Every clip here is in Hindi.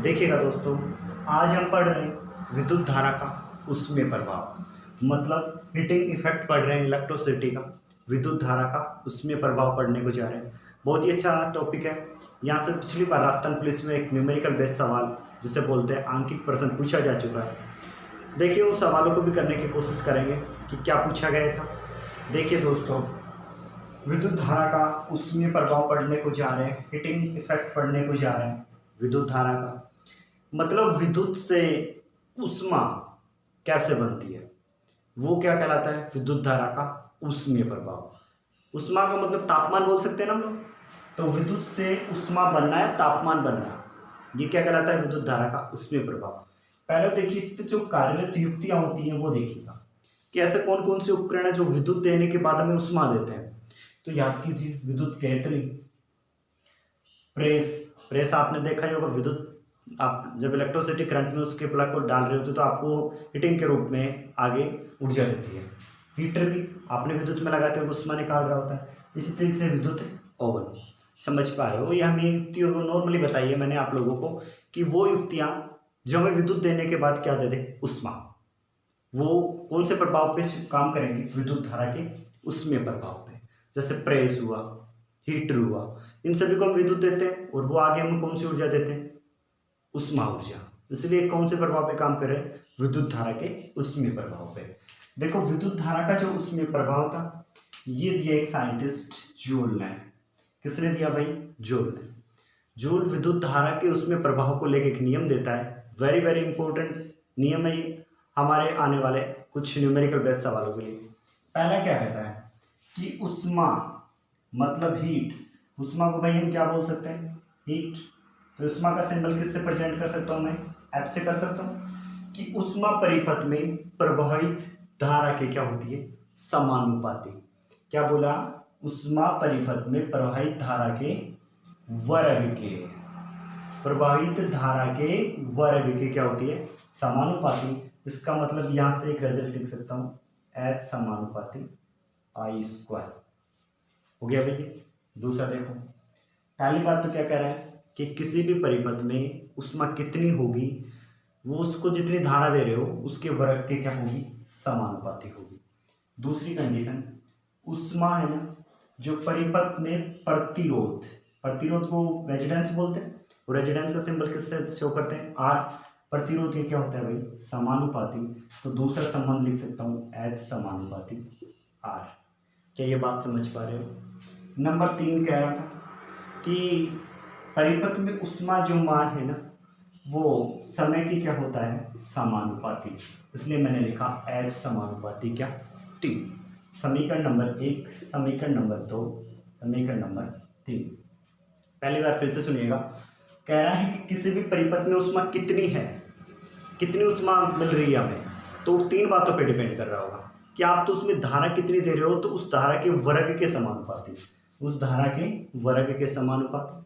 देखिएगा दोस्तों, आज हम पढ़ रहे हैं विद्युत धारा का उसमें प्रभाव, मतलब हीटिंग इफेक्ट पढ़ रहे हैं इलेक्ट्रोसिटी का। विद्युत धारा का उसमें प्रभाव पढ़ने को जा रहे हैं। बहुत ही अच्छा टॉपिक है। यहाँ से पिछली बार राजस्थान पुलिस में एक न्यूमेरिकल बेस्ड सवाल जिसे बोलते हैं आंकिक प्रश्न पूछा जा चुका है। देखिए उन सवालों को भी करने की कोशिश करेंगे कि क्या पूछा गया था। देखिए दोस्तों, विद्युत धारा का उसमें प्रभाव पढ़ने को जा रहे हैं, हीटिंग इफेक्ट पढ़ने को जा रहे हैं। विद्युत धारा का मतलब विद्युत से ऊष्मा कैसे बनती है, वो क्या कहलाता है? विद्युत धारा का ऊष्मीय प्रभाव। ऊष्मा का मतलब तापमान बोल सकते हैं ना हम लोग। तो विद्युत से ऊष्मा बनना है, तापमान बनना, ये क्या कहलाता है? विद्युत धारा का ऊष्मीय प्रभाव। पहले देखिए इस पे जो कार्यरत युक्तियां होती हैं वो देखिएगा कि ऐसे कौन कौन से उपकरण है जो विद्युत देने के बाद हमें ऊष्मा देते हैं। तो याद कीजिए, विद्युत केतली, प्रेस आपने देखा ही होगा। विद्युत आप जब इलेक्ट्रिसिटी करंट में उसके प्लग को डाल रहे होते तो आपको हीटिंग के रूप में आगे ऊर्जा देती है। हीटर भी आपने विद्युत में लगाते हो, उष्मा निकाल रहा होता है। इसी तरीके से विद्युत ओवन, समझ पा रहे हो? ये हमें युक्तियों को नॉर्मली बताई है मैंने आप लोगों को कि वो युक्तियाँ जो हमें विद्युत देने के बाद क्या दे दे? ऊष्मा। वो कौन से प्रभाव पे काम करेंगे? विद्युत धारा के उसमें प्रभाव पे। जैसे प्रेस हुआ, हीटर हुआ, इन सभी को हम विद्युत देते हैं और वो आगे हम कौन सी ऊर्जा देते हैं? उष्मा ऊर्जा। इसलिए कौन से प्रभाव पे काम कर रहे हैं? विद्युत धारा के उष्मीय प्रभाव पे। देखो विद्युत धारा का जो उष्मीय प्रभाव था ये दिया एक साइंटिस्ट जूल ने। किसने दिया भाई? जूल ने। जूल विद्युत धारा के उष्मीय प्रभाव को लेकर एक नियम देता है। वेरी वेरी इंपॉर्टेंट नियम है ये हमारे आने वाले कुछ न्यूमेरिकल बेस्ड सवालों के लिए। पहला क्या कहता है कि उष्मा मतलब हीट। उष्मा को भाई हम क्या बोल सकते हैं? हीट। तो उष्मा का सिंबल किससे प्रेजेंट कर सकता हूं मैं? एफ से कर सकता हूं कि उष्मा परिपथ में प्रवाहित धारा के क्या होती है? समानुपाती। क्या बोला? उष्मा परिपथ में प्रवाहित धारा के वर्ग के, प्रवाहित धारा के वर्ग के क्या होती है? समानुपाती। इसका मतलब यहां से एक रिजल्ट लिख सकता हूं, एच समानुपाती आई स्क्वायर। हो गया भैया। दूसरा देखो, पहली बात तो क्या कह रहा है कि किसी भी परिपथ में उष्मा कितनी होगी, वो उसको जितनी धारा दे रहे हो उसके वर्ग के क्या होगी? समानुपाती होगी। दूसरी कंडीशन, उष्मा है ना जो परिपथ में प्रतिरोध, प्रतिरोध को रेजिडेंस बोलते हैं, और रेजिडेंस का सिंबल किससे शो करते हैं? आर। प्रतिरोध ये क्या होता है भाई? समानुपाती। तो दूसरा संबंध लिख सकता हूँ एच समानुपाती आर। क्या ये बात समझ पा रहे हो? नंबर 3 कह रहा था कि परिपथ में उष्मा जो मान है ना वो समय की क्या होता है? समानुपाती। इसलिए मैंने लिखा एच समानुपाती क्या? टी। समीकरण नंबर 1, समीकरण नंबर 2, समीकरण नंबर 3। पहली बार फिर से सुनिएगा। कह रहा है कि किसी भी परिपथ में उष्मा कितनी है, कितनी उष्मा मिल रही है हमें, तो 3 बातों पर डिपेंड कर रहा होगा कि आप तो उसमें धारा कितनी दे रहे हो, तो उस धारा के वर्ग के समानुपाती, उस धारा के वर्ग के समानुपाती।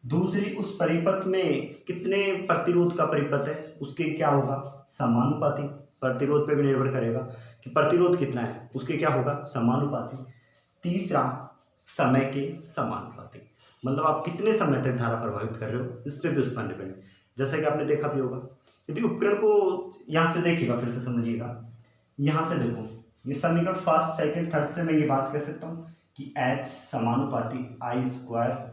दूसरी, उस परिपथ में कितने प्रतिरोध का परिपथ है उसके क्या होगा? समानुपाती। प्रतिरोध पे भी निर्भर करेगा कि प्रतिरोध कितना है, उसके क्या होगा? समानुपाती। तीसरा, समय के समानुपाती, मतलब आप कितने समय तक धारा प्रवाहित कर रहे हो इस पे भी उस पर डिपेंड। जैसा कि आपने देखा भी होगा, यदि उपकरण को यहाँ से देखिएगा, फिर से समझिएगा, यहाँ से देखो, ये समीकरण फर्स्ट सेकंड थर्ड से मैं ये बात कह सकता हूँ कि H समानुपाती आई स्क्वायर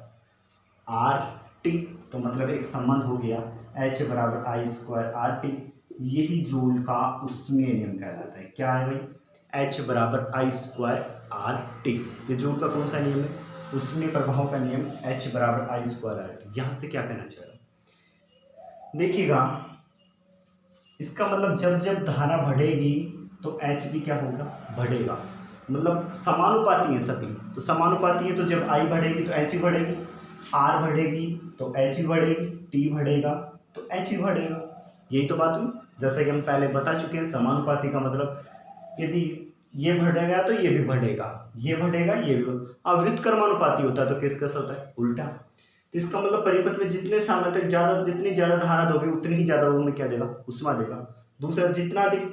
आर टी। तो मतलब एक संबंध हो गया H बराबर आई स्क्वायर आर टी। यही जूल का उष्मीय नियम कहलाता है। क्या है भाई? H बराबर आई स्क्वायर आर टी। ये जूल का कौन सा नियम है? उष्मीय प्रभाव का नियम, H बराबर आई स्क्वायर आर टी। यहाँ से क्या कहना चाह रहा हूँ देखिएगा, इसका मतलब जब जब धारा बढ़ेगी तो H भी क्या होगा? बढ़ेगा। मतलब समानुपाती है सभी, तो समानुपाती है तो जब I बढ़ेगी तो H ही बढ़ेगी, R बढ़ेगी तो H ही बढ़ेगी, T बढ़ेगा तो H ही बढ़ेगा। यही तो बात हुई। जैसे कि हम पहले बता चुके हैं, समानुपाती का मतलब यदि ये बढ़ेगा तो ये भी बढ़ेगा, ये बढ़ेगा ये भी बढ़ेगा। अब व्युत्क्रमानुपाती होता है तो किस कैसा होता है? उल्टा। तो इसका मतलब परिपथ में जितने समय तक ज़्यादा, जितनी ज़्यादा धारा दोगे उतनी ही ज़्यादा वो में क्या देगा? उष्मा देगा। दूसरा, जितना अधिक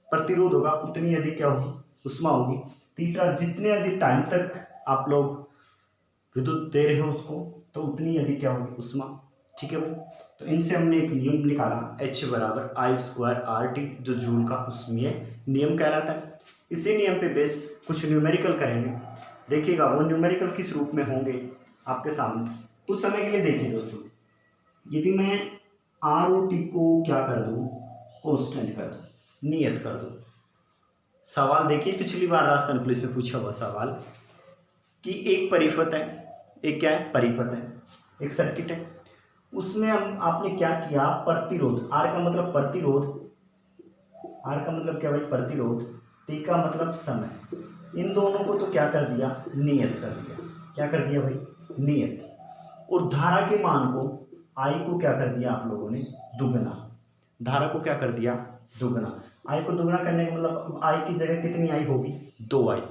प्रतिरोध होगा उतनी अधिक क्या होगी? उष्मा होगी। तीसरा, जितने अधिक टाइम तक आप लोग विद्युत दे रहे हो उसको तो उतनी अधिक क्या होगी? उष्मा। ठीक है भाई। तो इनसे हमने एक नियम निकाला, H बराबर आई स्क्वायर आर टी, जो जूल का उसमें नियम कहलाता है। इसी नियम पे बेस कुछ न्यूमेरिकल करेंगे। देखिएगा वो न्यूमेरिकल किस रूप में होंगे आपके सामने। कुछ समय के लिए देखिए दोस्तों, यदि मैं आर और टी को क्या कर दूँ, कॉन्स्टेंट कर दूँ, नियत कर दूँ। सवाल देखिए, पिछली बार राजस्थान पुलिस में पूछा हुआ सवाल कि एक परिपथ है, एक क्या है, परिपथ है, एक सर्किट है, उसमें हम आपने क्या किया, प्रतिरोध, आर का मतलब प्रतिरोध, आर का मतलब क्या भाई, प्रतिरोध, टी का मतलब समय, इन दोनों को तो क्या कर दिया, नियत कर दिया। क्या कर दिया भाई, नियत। और धारा के मान को, आई को क्या कर दिया आप लोगों ने, दुगना। धारा को क्या कर दिया, दुगना। आई को दुगना करने का मतलब आई की जगह कितनी आई होगी, 2 आई।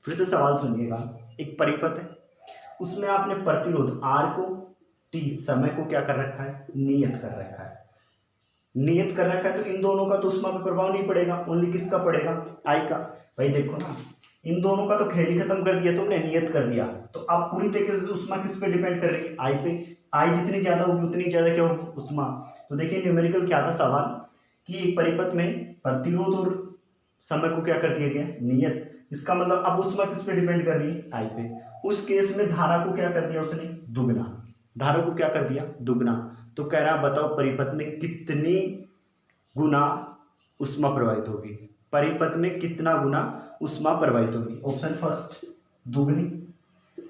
फिर से सवाल सुनिएगा, एक परिपथ है, उसमें आपने प्रतिरोध आर को, टी समय को क्या कर रखा है, नियत कर रखा है। नियत कर रखा है तो इन दोनों का तो उष्मा पर प्रभाव नहीं पड़ेगा, ओनली किसका पड़ेगा, आई का। भाई देखो ना, इन दोनों का तो खेल ही खत्म कर दिया तुमने, नियत कर दिया, तो अब पूरी तरीके से उष्मा किस पे डिपेंड कर रही है, आई पे। आई जितनी ज्यादा होगी उतनी ज्यादा क्या होगी, उष्मा। तो देखिए न्यूमेरिकल क्या था सवाल, कि एक परिपथ में प्रतिरोध और समय को क्या कर दिया गया, नियत। इसका मतलब अब उष्मा किस पे डिपेंड कर रही है, आई पे। उस केस में धारा को क्या कर दिया उसने, दुगना। धारा को क्या कर दिया, दुगना। तो कह रहा बताओ परिपथ में कितनी गुना उष्मा प्रवाहित होगी, परिपथ में कितना गुना उष्मा प्रवाहित होगी। ऑप्शन फर्स्ट दुगनी,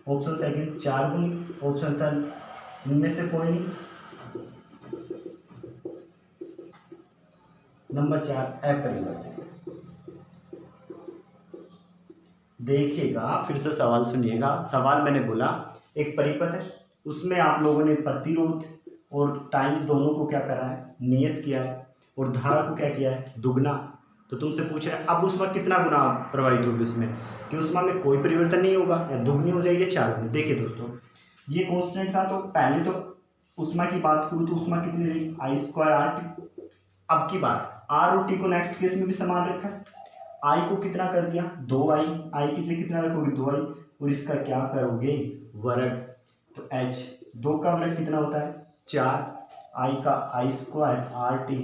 ऑप्शन सेकंड 4 गुनी, ऑप्शन थर्ड इनमें से कोई नहीं, नंबर 4 अपरिवर्तित। देखिएगा फिर से सवाल सुनिएगा। सवाल मैंने बोला एक परिपथ है, उसमें आप लोगों ने प्रतिरोध और टाइम दोनों को क्या करा है, नियत किया है, और धारा को क्या किया है, दुगना। तो तुमसे पूछ रहे हैं अब उष्मा कितना गुना प्रवाहित होगी उसमें, कि उष्मा में कोई परिवर्तन नहीं होगा, या दुगनी हो जाएगी 4 गुनी। देखिए दोस्तों ये कॉन्स्टेंट था, तो पहले तो उष्मा की बात करूँ तो उष्मा कितनी रही, आई स्क्वायर आर टी। अब की बार आर और टी को नेक्स्ट केस में भी समान रखा है, आई को कितना कर दिया, 2 आई, आई की जगह कितना रखोगे, 2 आई, और इसका क्या करोगे, वर्ग। तो एच, 2 का वर्ग कितना होता है, 4, आई का आई स्क्वायर आर टी,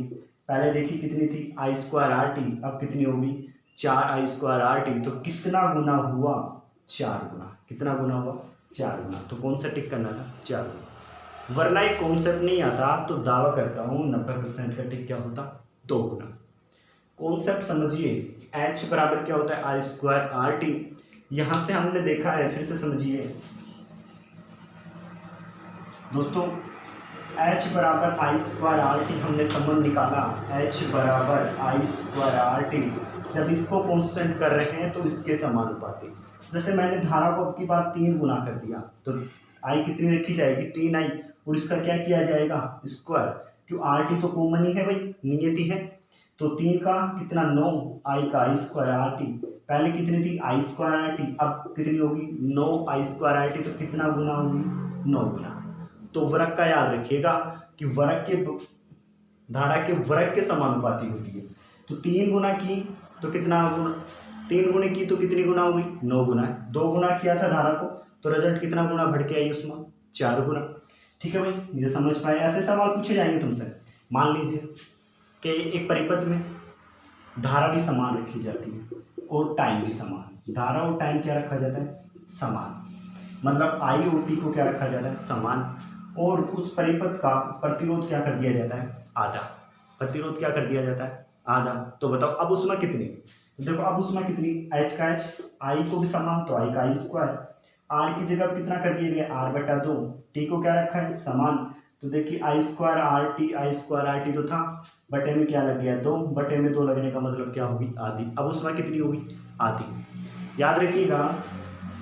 पहले देखिए कितनी थी, आई स्क्वायर आर टी, अब कितनी होगी, 4 आई स्क्वायर आर टी। तो कितना गुना हुआ, 4 गुना। कितना गुना हुआ, 4 गुना। तो कौन सा टिक करना था, 4 गुना। वरना एक कॉन्सेप्ट नहीं आता तो दावा करता हूँ 90% का टिक क्या होता, 2 गुना। कॉन्सेप्ट समझिए, H बराबर क्या होता है, आई स्क्वायर आर टी। यहां से हमने देखा है, फिर से समझिए दोस्तों, H बराबर आई स्क्वायर आर टी हमने संबंध निकाला, H बराबर आई स्क्वायर आर टी। जब इसको कांस्टेंट कर रहे हैं तो इसके समानुपाती। जैसे मैंने धारा को अब की बार 3 गुना कर दिया, तो आई कितनी रखी जाएगी, 3 आई, और इसका क्या किया जाएगा, स्क्वायर। क्यों, आर टी तो कॉमन ही है भाई, नियति है। तो 3 का कितना, 9, आई का आई स्क्वायर आर टी, पहले कितनी थी, आई स्क्वायर आर टी, अब कितनी होगी, 9 आई स्क्वायर आर टी। तो कितना गुना होगी, 9 गुना। तो वर्ग का याद रखिएगा कि वर्ग के, धारा के वर्ग के समानुपाती होती है। तो 3 गुना की तो कितना गुना, 3 गुने की तो कितनी गुना होगी, 9 गुना। 2 गुना किया था धारा को, तो रिजल्ट कितना गुना बढ़ के आई उसमें, 4 गुना। ठीक है भाई, ये समझ पाए। ऐसे सवाल पूछे जाएंगे तुमसे। मान लीजिए कि एक परिपथ में धारा भी समान रखी जाती है और टाइम भी समान। धारा और टाइम क्या रखा जाता है, समान। मतलब आई और टी को क्या रखा जाता है, समान। और उस परिपथ का प्रतिरोध क्या कर दिया जाता है, आधा। प्रतिरोध क्या कर दिया जाता है, आधा। तो बताओ अब उसमें कितनी, देखो अब उसमें कितनी, एच का एच, आई को भी समान, तो आई का आई स्क्वायर, आर की जगह कितना कर दिया गया, आर बटा 2, टी को क्या रखा है, समान। तो देखिए आई स्क्वायर आर टी, आई स्क्वायर आर टी तो था, बटे में क्या लग गया, 2, बटे में 2 लगने का मतलब क्या होगी, आधी। अब उसमें कितनी होगी, आधी। याद रखिएगा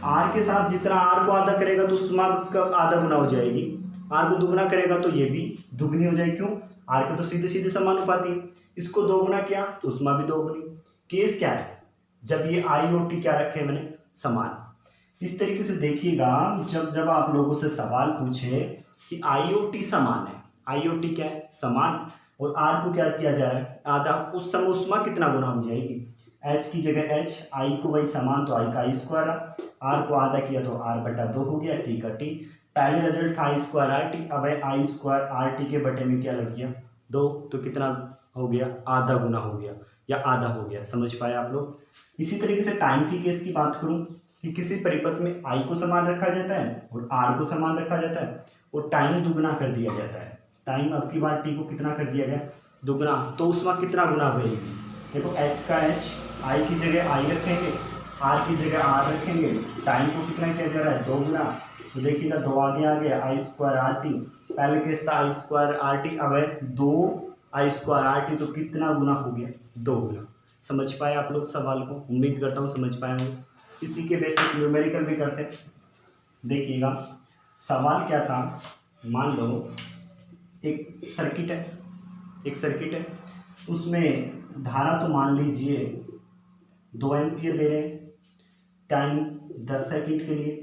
आर के साथ जितना आर को आधा करेगा तो उसमें कब आधा गुना हो जाएगी, आर को दुगना करेगा तो ये भी दुगनी हो जाएगी। क्यों, आर के तो सीधे सीधे समानुपाती है। इसको 2 गुना किया तो उसमें भी 2 गुनी। केस क्या है, जब ये आई और टी क्या रखे मैंने, समान। इस तरीके से देखिएगा, जब आप लोगों से सवाल पूछे कि आई और टी समान है, आई और टी क्या है, समान, और आर को क्या किया जा रहा है, आधा, उस समय उष्मा कितना गुना हो जाएगी, एच की जगह एच, आई को वही समान तो आई का आई स्क्वायर, आर को आधा किया तो आर बटा 2 हो गया, टी का टी। पहले रिजल्ट था आई स्क्वायर आर टी, अब है आई स्क्वायर आर टी के बटे में क्या लग गया 2, तो कितना हो गया, आधा गुना हो गया या आधा हो गया। समझ पाए आप लोग। इसी तरीके से टाइम की केस की बात करूं कि किसी परिपथ में आई को समान रखा जाता है और आर को समान रखा जाता है और टाइम दुगना कर दिया जाता है। टाइम अब की बार टी को कितना कर दिया गया, दुगना, तो उसमें कितना गुना बढ़ेगी। देखो एच का एच, आई की जगह आई रखेंगे, आर की जगह आर रखेंगे, टाइम को कितना किया जा रहा है 2 गुना, तो देखिएगा 2 आगे आ गया आई स्क्वायर आर टी। पहले केस था आई स्क्वायर आर टी, अब है 2 आई स्क्वायर आर टी, तो कितना गुना हो गया 2 गुना। समझ पाए आप लोग सवाल को, उम्मीद करता हूँ समझ पाए होंगे। इसी के बेसिक न्यूमेरिकल भी करते हैं। देखिएगा सवाल क्या था, मान लो एक सर्किट है, उसमें धारा तो मान लीजिए 2 एम्पियर दे रहे हैं, टाइम 10 सेकंड के लिए,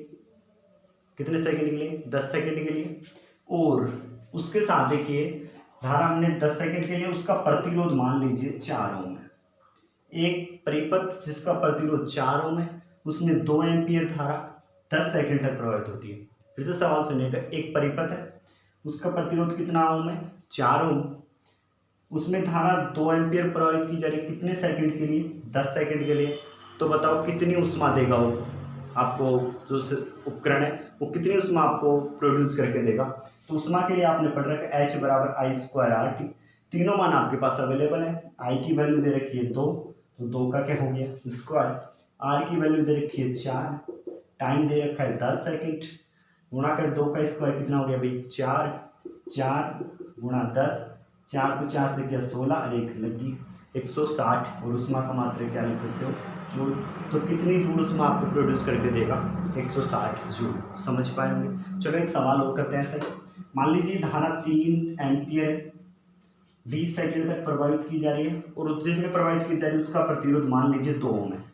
कितने सेकंड के लिए 10 सेकंड के लिए, और उसके साथ देखिए धारा हमने 10 सेकंड के लिए, उसका प्रतिरोध मान लीजिए 4 ओम है। एक परिपथ जिसका प्रतिरोध 4 ओम है, उसमें 2 एम्पियर धारा 10 सेकंड तक प्रवाहित होती है। फिर से सवाल सुनिएगा, एक परिपथ है, उसका प्रतिरोध कितना ओम है 4 ओम, उसमें धारा 2 एम्पियर प्रवाहित की जा रही है, कितने सेकंड के लिए 10 सेकंड के लिए। तो बताओ कितनी ऊष्मा देगा वो आपको, जो उपकरण है वो कितनी ऊष्मा आपको प्रोड्यूस करके देगा। तो ऊष्मा के लिए आपने पढ़ रखा है H बराबर आई स्क्वायर आर टी। तीनों मान आपके पास अवेलेबल है। आई की वैल्यू दे रखी है 2, तो 2 का क्या हो गया स्क्वायर, आर की वैल्यू दे रखी है 4, टाइम दे रखा है 10 सेकेंड, गुणा कर 2 का स्क्वायर कितना हो गया भाई 4 गुणा 10, 4 को 4 से क्या 16 और 1 लगी 160, और ऊष्मा का मात्रा क्या लिख सकते हो जूल। तो कितनी जूल ऊष्मा आपको प्रोड्यूस करके देगा 160 जूल। समझ पाए होंगे। चलो एक सवाल और करते हैं ऐसे, मान लीजिए धारा 3 एम्पियर है, 20 सेकंड तक प्रवाहित की जा रही है, और जिसमें प्रवाहित की जा रही है उसका प्रतिरोध मान लीजिए 2 ओम है।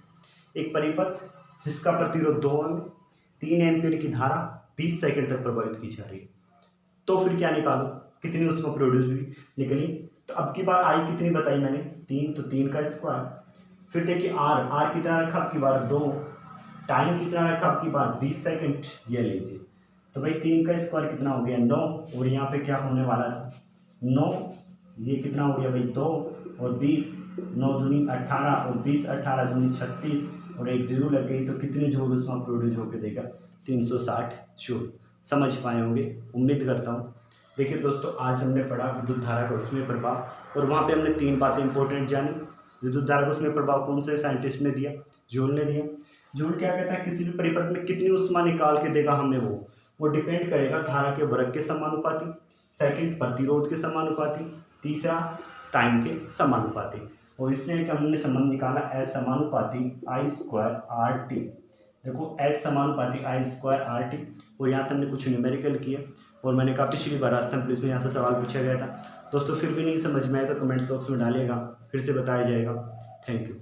एक परिपथ जिसका प्रतिरोध 2 ओम, 3 एम्पियर की धारा 20 सेकंड तक प्रवाहित की जा रही है, तो फिर क्या निकालो, कितनी उसमें प्रोड्यूस हुई निकली। तो अब की बार आई कितनी बताई मैंने 3, तो 3 का स्क्वायर। फिर देखिए आर कितना रखा अब की बार 2, टाइम कितना रखा अब की बार 20 सेकंड, ये लीजिए। तो भाई 3 का स्क्वायर कितना हो गया 9, और यहाँ पे क्या होने वाला था 9, ये कितना हो गया भाई 2 और 20, 9 दूनी 18 और 20 18 दूनी 36 और 1 जीरो लग गई, तो कितने जूल उसमें प्रोड्यूस होकर देगा 360 जूल। समझ पाए होंगे, उम्मीद करता हूँ। देखिए दोस्तों, आज हमने पढ़ा विद्युत धारा का उसमें प्रभाव, और वहाँ पे हमने 3 बातें इंपॉर्टेंट जानी। विद्युत धारा का उसमें प्रभाव कौन से साइंटिस्ट ने दिया, जूल ने दिया। जूल क्या कहता है, किसी भी परिपथ में कितनी ऊष्मा निकाल के देगा हमें, वो डिपेंड करेगा धारा के वर्ग के समानुपाती, सेकंड प्रतिरोध के समानुपाती, तीसरा टाइम के समानुपाती। और इससे एक हमने संबंध निकाला एच समानुपाती आई स्क्वायर आर टी। देखो एच समानुपाती आई स्क्वायर आर टी, और यहाँ से हमने कुछ न्यूमेरिकल किया, और मैंने कहा पिछली बार राजस्थान पुलिस में यहाँ से सवाल पूछा गया था। दोस्तों फिर भी नहीं समझ में आए तो कमेंट्स बॉक्स में डालिएगा, फिर से बताया जाएगा। Thank you.